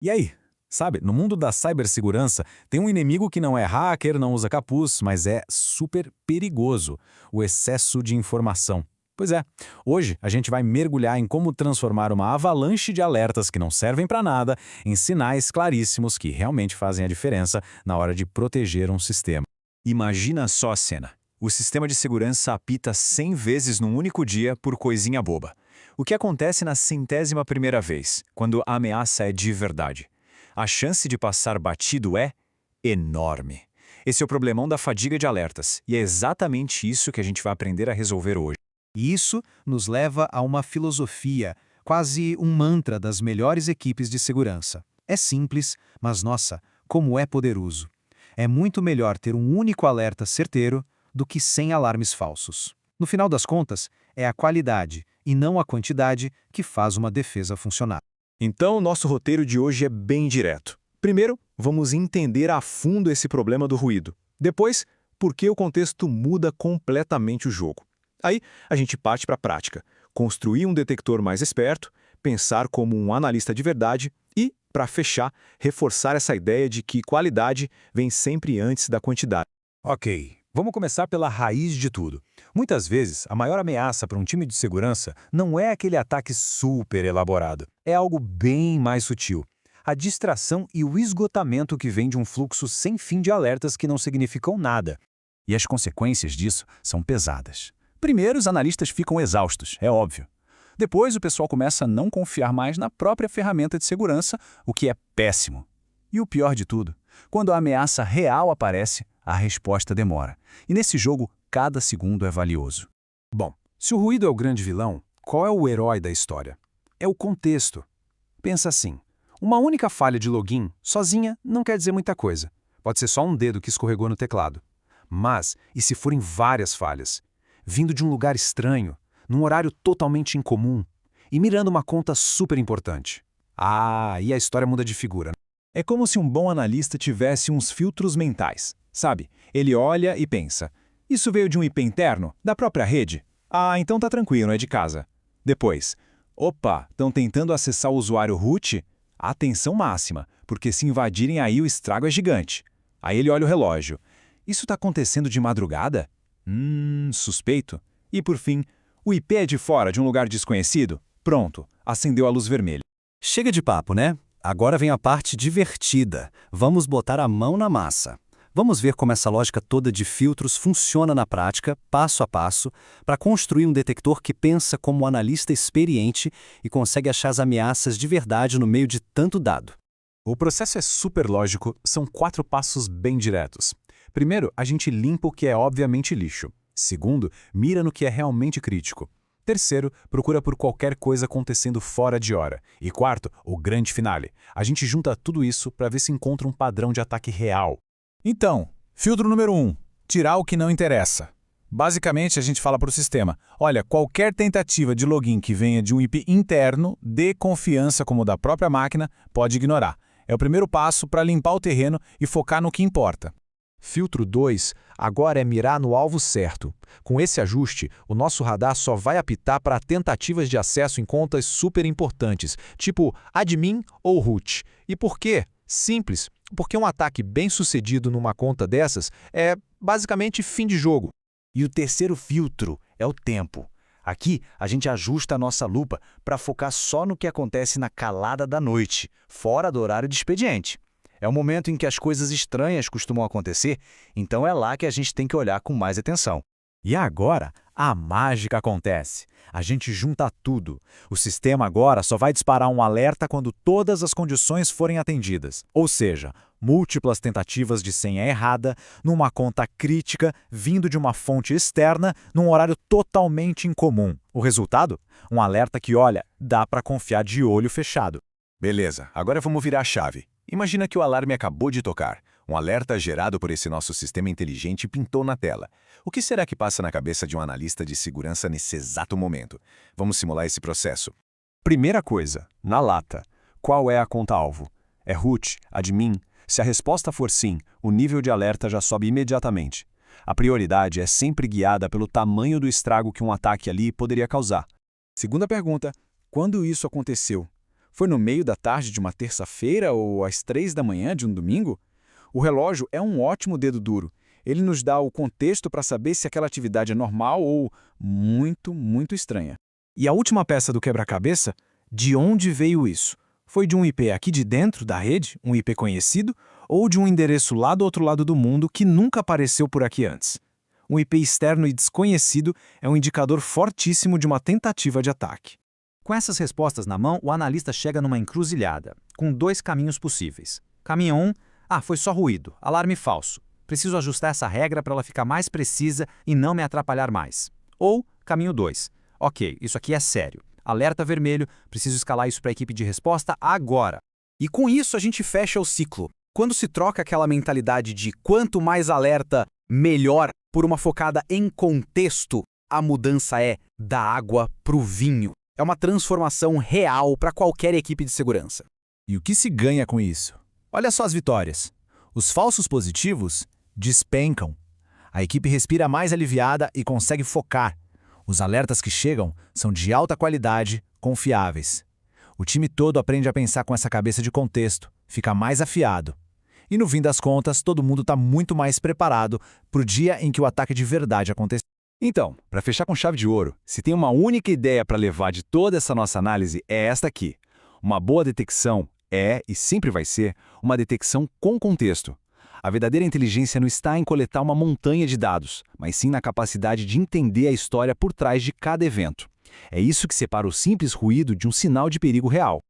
E aí? Sabe, no mundo da cibersegurança, tem um inimigo que não é hacker, não usa capuz, mas é super perigoso: o excesso de informação. Pois é, hoje a gente vai mergulhar em como transformar uma avalanche de alertas que não servem para nada em sinais claríssimos que realmente fazem a diferença na hora de proteger um sistema. Imagina só a cena. O sistema de segurança apita 100 vezes num único dia por coisinha boba. O que acontece na 100ª vez, quando a ameaça é de verdade? A chance de passar batido é enorme. Esse é o problemão da fadiga de alertas, e é exatamente isso que a gente vai aprender a resolver hoje. E isso nos leva a uma filosofia, quase um mantra das melhores equipes de segurança. É simples, mas nossa, como é poderoso. É muito melhor ter um único alerta certeiro do que 100 alarmes falsos. No final das contas, é a qualidade e não a quantidade que faz uma defesa funcionar. Então, nosso roteiro de hoje é bem direto. Primeiro, vamos entender a fundo esse problema do ruído. Depois, por que o contexto muda completamente o jogo. Aí, a gente parte para a prática. Construir um detector mais esperto, pensar como um analista de verdade e, para fechar, reforçar essa ideia de que qualidade vem sempre antes da quantidade. Ok, vamos começar pela raiz de tudo. Muitas vezes, a maior ameaça para um time de segurança não é aquele ataque super elaborado. É algo bem mais sutil. A distração e o esgotamento que vem de um fluxo sem fim de alertas que não significam nada. E as consequências disso são pesadas. Primeiro, os analistas ficam exaustos, é óbvio. Depois, o pessoal começa a não confiar mais na própria ferramenta de segurança, o que é péssimo. E o pior de tudo, quando a ameaça real aparece, a resposta demora. E nesse jogo, cada segundo é valioso. Bom, se o ruído é o grande vilão, qual é o herói da história? É o contexto. Pensa assim, uma única falha de login, sozinha, não quer dizer muita coisa. Pode ser só um dedo que escorregou no teclado. Mas, e se forem várias falhas? Vindo de um lugar estranho, num horário totalmente incomum, e mirando uma conta super importante. Ah, e a história muda de figura. É como se um bom analista tivesse uns filtros mentais. Sabe, ele olha e pensa, isso veio de um IP interno, da própria rede? Ah, então tá tranquilo, é de casa. Depois, opa, estão tentando acessar o usuário root? Atenção máxima, porque se invadirem aí o estrago é gigante. Aí ele olha o relógio. Isso está acontecendo de madrugada? Suspeito. E por fim, o IP é de fora, de um lugar desconhecido? Pronto, acendeu a luz vermelha. Chega de papo, né? Agora vem a parte divertida. Vamos botar a mão na massa. Vamos ver como essa lógica toda de filtros funciona na prática, passo a passo, para construir um detector que pensa como um analista experiente e consegue achar as ameaças de verdade no meio de tanto dado. O processo é super lógico, são 4 passos bem diretos. Primeiro, a gente limpa o que é obviamente lixo. Segundo, mira no que é realmente crítico. Terceiro, procura por qualquer coisa acontecendo fora de hora. E quarto, o grande finale. A gente junta tudo isso para ver se encontra um padrão de ataque real. Então, filtro número 1, tirar o que não interessa. Basicamente, a gente fala para o sistema, olha, qualquer tentativa de login que venha de um IP interno, de confiança como o da própria máquina, pode ignorar. É o primeiro passo para limpar o terreno e focar no que importa. Filtro 2, agora é mirar no alvo certo. Com esse ajuste, o nosso radar só vai apitar para tentativas de acesso em contas super importantes, tipo admin ou root. E por quê? Simples, porque um ataque bem sucedido numa conta dessas é basicamente fim de jogo. E o terceiro filtro é o tempo. Aqui, a gente ajusta a nossa lupa para focar só no que acontece na calada da noite, fora do horário de expediente. É o momento em que as coisas estranhas costumam acontecer, então é lá que a gente tem que olhar com mais atenção. E agora, a mágica acontece. A gente junta tudo. O sistema agora só vai disparar um alerta quando todas as condições forem atendidas. Ou seja, múltiplas tentativas de senha errada, numa conta crítica, vindo de uma fonte externa, num horário totalmente incomum. O resultado? Um alerta que, olha, dá para confiar de olho fechado. Beleza, agora vamos virar a chave. Imagina que o alarme acabou de tocar. Um alerta gerado por esse nosso sistema inteligente pintou na tela. O que será que passa na cabeça de um analista de segurança nesse exato momento? Vamos simular esse processo. Primeira coisa, na lata. Qual é a conta-alvo? É root, admin? Se a resposta for sim, o nível de alerta já sobe imediatamente. A prioridade é sempre guiada pelo tamanho do estrago que um ataque ali poderia causar. Segunda pergunta, quando isso aconteceu? Foi no meio da tarde de uma terça-feira ou às 3 da manhã de um domingo? O relógio é um ótimo dedo duro. Ele nos dá o contexto para saber se aquela atividade é normal ou muito, muito estranha. E a última peça do quebra-cabeça? De onde veio isso? Foi de um IP aqui de dentro da rede, um IP conhecido, ou de um endereço lá do outro lado do mundo que nunca apareceu por aqui antes? Um IP externo e desconhecido é um indicador fortíssimo de uma tentativa de ataque. Com essas respostas na mão, o analista chega numa encruzilhada, com 2 caminhos possíveis. Caminho 1, foi só ruído, alarme falso. Preciso ajustar essa regra para ela ficar mais precisa e não me atrapalhar mais. Ou, caminho 2, ok, isso aqui é sério. Alerta vermelho, preciso escalar isso para a equipe de resposta agora. E com isso a gente fecha o ciclo. Quando se troca aquela mentalidade de quanto mais alerta, melhor, por uma focada em contexto, a mudança é da água para o vinho. É uma transformação real para qualquer equipe de segurança. E o que se ganha com isso? Olha só as vitórias. Os falsos positivos despencam. A equipe respira mais aliviada e consegue focar. Os alertas que chegam são de alta qualidade, confiáveis. O time todo aprende a pensar com essa cabeça de contexto, fica mais afiado. E no fim das contas, todo mundo está muito mais preparado para o dia em que o ataque de verdade acontecer. Então, para fechar com chave de ouro, se tem uma única ideia para levar de toda essa nossa análise, é esta aqui. Uma boa detecção é, e sempre vai ser, uma detecção com contexto. A verdadeira inteligência não está em coletar uma montanha de dados, mas sim na capacidade de entender a história por trás de cada evento. É isso que separa o simples ruído de um sinal de perigo real.